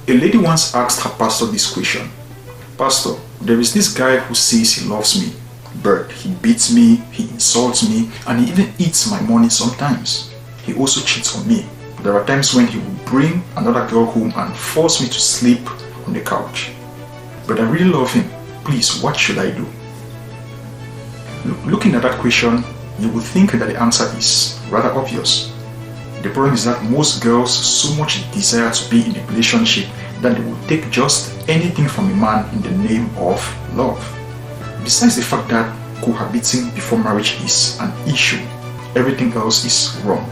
A lady once asked her pastor this question: "Pastor, there is this guy who says he loves me, but he beats me, he insults me, and he even eats my money sometimes. He also cheats on me. There are times when he will bring another girl home and force me to sleep on the couch. But I really love him. Please, what should I do?" Looking at that question, you would think that the answer is rather obvious. The problem is that most girls so much desire to be in a relationship that they will take just anything from a man in the name of love. Besides the fact that cohabiting before marriage is an issue, everything else is wrong.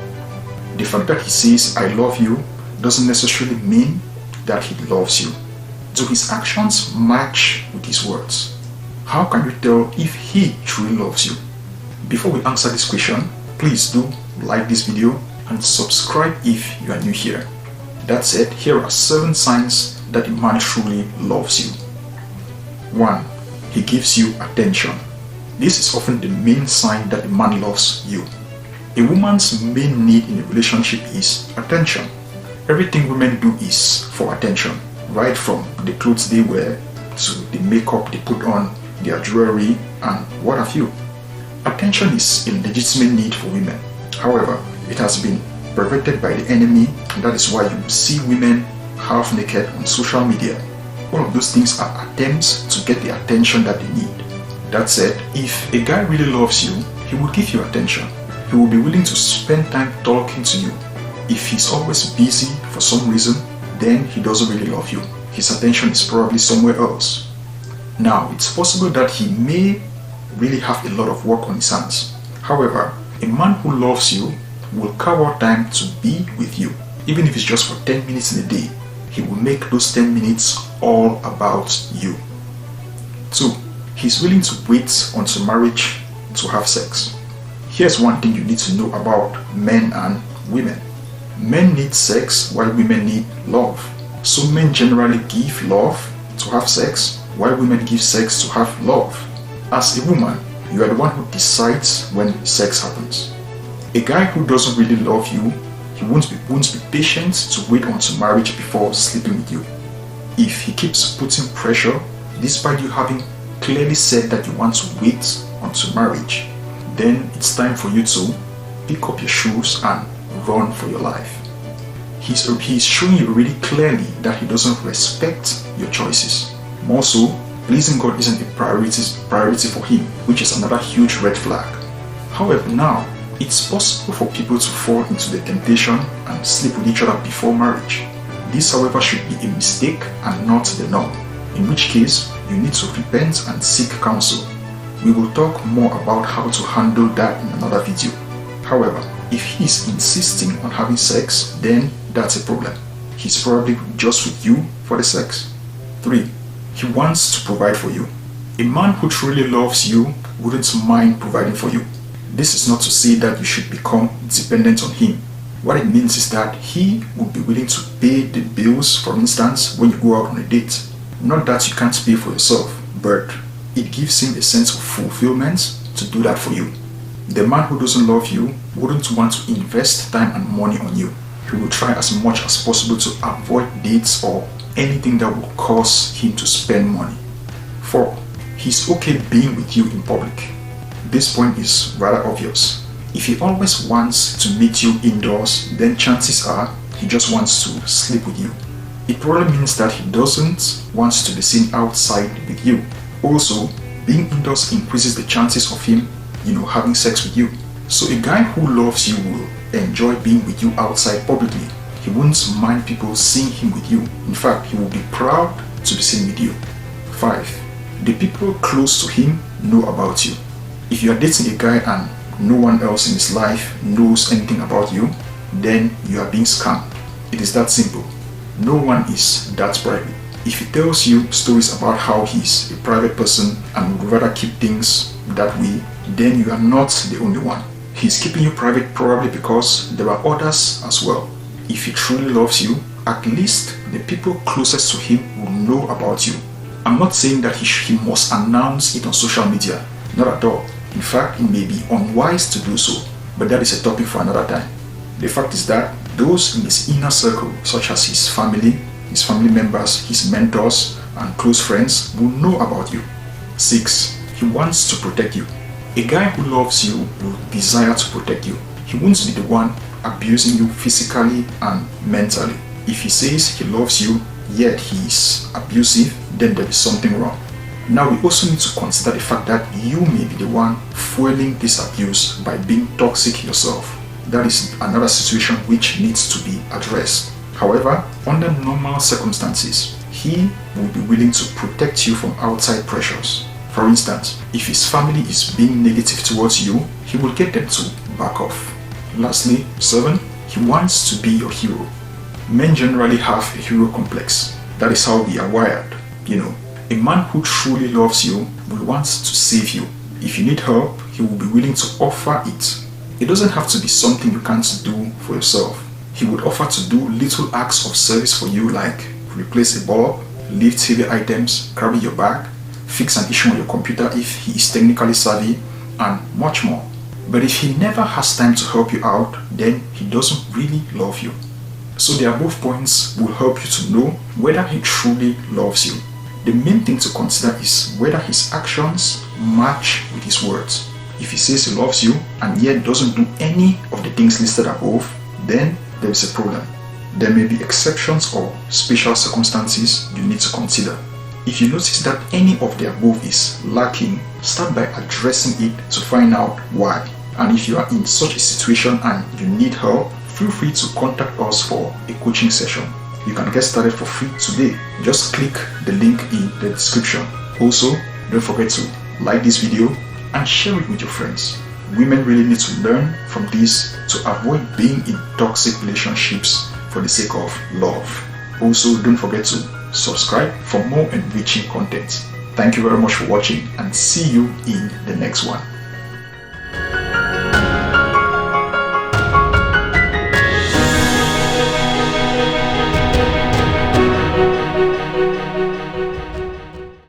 The fact that he says "I love you" doesn't necessarily mean that he loves you. Do his actions match with his words? How can you tell if he truly loves you? Before we answer this question, please do like this video and subscribe if you are new here. That said, here are 7 signs that a man truly loves you. 1. He gives you attention. This is often the main sign that a man loves you. A woman's main need in a relationship is attention. Everything women do is for attention, right from the clothes they wear to the makeup they put on, their jewelry, and what have you. Attention is a legitimate need for women. However, it has been perverted by the enemy, and that is why you see women half naked on social media. All of those things are attempts to get the attention that they need. That said, if a guy really loves you, he will give you attention. He will be willing to spend time talking to you. If he's always busy for some reason, then he doesn't really love you. His attention is probably somewhere else. Now, it's possible that he may really have a lot of work on his hands. However, a man who loves you will carve out time to be with you. Even if it's just for 10 minutes in a day, he will make those 10 minutes all about you. 2. He's willing to wait until marriage to have sex. Here's one thing you need to know about men and women. Men need sex while women need love. So men generally give love to have sex, while women give sex to have love. As a woman, you are the one who decides when sex happens. A guy who doesn't really love you, he won't be patient to wait until marriage before sleeping with you. If he keeps putting pressure, despite you having clearly said that you want to wait until marriage, then it's time for you to pick up your shoes and run for your life. He's showing you really clearly that he doesn't respect your choices. More so, pleasing God isn't a priority for him, which is another huge red flag. However, now, it's possible for people to fall into the temptation and sleep with each other before marriage. This, however, should be a mistake and not the norm, in which case you need to repent and seek counsel. We will talk more about how to handle that in another video. However, if he is insisting on having sex, then that's a problem. He's probably just with you for the sex. 3. He wants to provide for you. A man who truly loves you wouldn't mind providing for you. This is not to say that you should become dependent on him. What it means is that he will be willing to pay the bills, for instance, when you go out on a date. Not that you can't pay for yourself, but it gives him a sense of fulfillment to do that for you. The man who doesn't love you wouldn't want to invest time and money on you. He will try as much as possible to avoid dates or anything that will cause him to spend money. 4. He's okay being with you in public. This point is rather obvious. If he always wants to meet you indoors, then chances are he just wants to sleep with you. It probably means that he doesn't want to be seen outside with you. Also, being indoors increases the chances of him, having sex with you. So a guy who loves you will enjoy being with you outside publicly. He won't mind people seeing him with you. In fact, he will be proud to be seen with you. 5. The people close to him know about you. If you are dating a guy and no one else in his life knows anything about you, then you are being scammed. It is that simple. No one is that private. If he tells you stories about how he's a private person and would rather keep things that way, then you are not the only one. He's keeping you private probably because there are others as well. If he truly loves you, at least the people closest to him will know about you. I'm not saying that he must announce it on social media. Not at all. In fact, it may be unwise to do so, but that is a topic for another time. The fact is that those in his inner circle, such as his family, his family members, his mentors, and close friends will know about you. 6. He wants to protect you. A guy who loves you will desire to protect you. He won't be the one abusing you physically and mentally. If he says he loves you, yet he is abusive, then there is something wrong. Now we also need to consider the fact that you may be the one fueling this abuse by being toxic yourself. That is another situation which needs to be addressed. However, under normal circumstances, he will be willing to protect you from outside pressures. For instance, if his family is being negative towards you, he will get them to back off. Lastly, 7. He wants to be your hero. Men generally have a hero complex. That is how we are wired. A man who truly loves you will want to save you. If you need help, he will be willing to offer it. It doesn't have to be something you can't do for yourself. He would offer to do little acts of service for you, like replace a bulb, lift heavy items, carry your bag, fix an issue on your computer if he is technically savvy, and much more. But if he never has time to help you out, then he doesn't really love you. So the above points will help you to know whether he truly loves you. The main thing to consider is whether his actions match with his words. If he says he loves you and yet doesn't do any of the things listed above, then there is a problem. There may be exceptions or special circumstances you need to consider. If you notice that any of the above is lacking, start by addressing it to find out why. And if you are in such a situation and you need help, feel free to contact us for a coaching session. You can get started for free today. Just click the link in the description. Also, don't forget to like this video and share it with your friends. Women really need to learn from this to avoid being in toxic relationships for the sake of love. Also, don't forget to subscribe for more enriching content. Thank you very much for watching and see you in the next one.